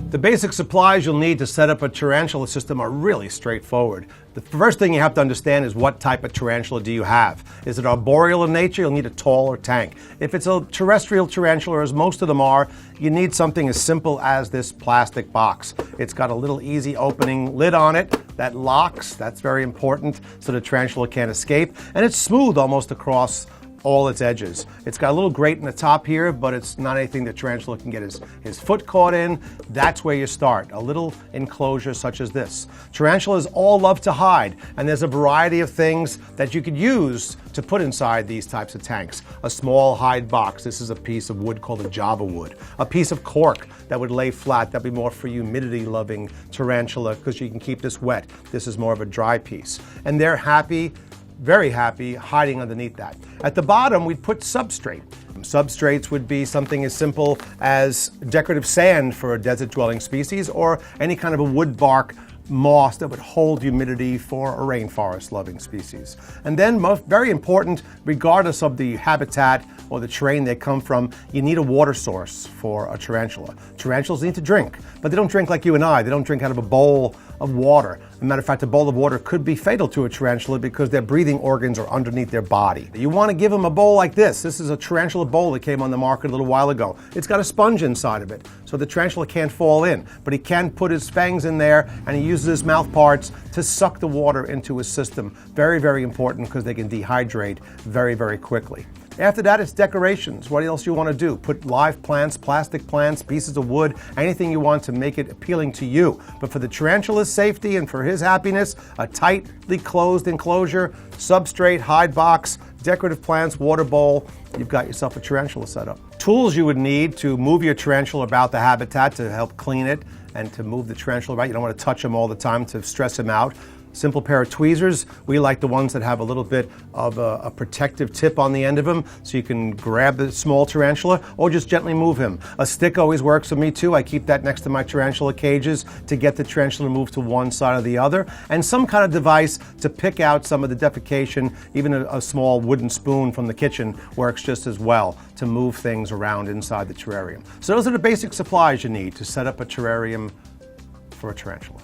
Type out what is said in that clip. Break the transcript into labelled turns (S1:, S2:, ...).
S1: The basic supplies you'll need to set up a tarantula system are really straightforward. The first thing you have to understand is what type of tarantula do you have. Is it arboreal in nature? You'll need a taller tank. If it's a terrestrial tarantula, as most of them are, you need something as simple as this plastic box. It's got a little easy opening lid on it that locks. That's very important so the tarantula can't escape. And it's smooth almost across all its edges. It's got a little grate in the top here, but it's not anything the tarantula can get his foot caught in. That's where you start, a little enclosure such as this. Tarantulas all love to hide, and there's a variety of things that you could use to put inside these types of tanks. A small hide box. This is a piece of wood called a Java wood. A piece of cork that would lay flat. That'd be more for humidity-loving tarantula because you can keep this wet. This is more of a dry piece. And they're happy, very happy, hiding underneath that. At the bottom, we'd put substrate. Substrates would be something as simple as decorative sand for a desert-dwelling species or any kind of a wood bark moss that would hold humidity for a rainforest-loving species. And then, very important, regardless of the habitat or the terrain they come from, you need a water source for a tarantula. Tarantulas need to drink, but they don't drink like you and I. They don't drink out of a bowl of water. As a matter of fact, a bowl of water could be fatal to a tarantula because their breathing organs are underneath their body. You want to give them a bowl like this. This is a tarantula bowl that came on the market a little while ago. It's got a sponge inside of it, so the tarantula can't fall in, but he can put his fangs in there and he uses his mouth parts to suck the water into his system. Very, very important because they can dehydrate very, very quickly. After that, it's decorations. What else you want to do? Put live plants, plastic plants, pieces of wood, anything you want to make it appealing to you. But for the tarantula's safety and for his happiness, a tightly closed enclosure, substrate, hide box, decorative plants, water bowl, you've got yourself a tarantula setup. Tools you would need to move your tarantula about the habitat to help clean it and to move the tarantula about. You don't want to touch him all the time to stress him out. Simple pair of tweezers. We like the ones that have a little bit of a protective tip on the end of them so you can grab the small tarantula or just gently move him. A stick always works for me too. I keep that next to my tarantula cages to get the tarantula moved to one side or the other. And some kind of device to pick out some of the defecation. Even a small wooden spoon from the kitchen works just as well to move things around inside the terrarium. So those are the basic supplies you need to set up a terrarium for a tarantula.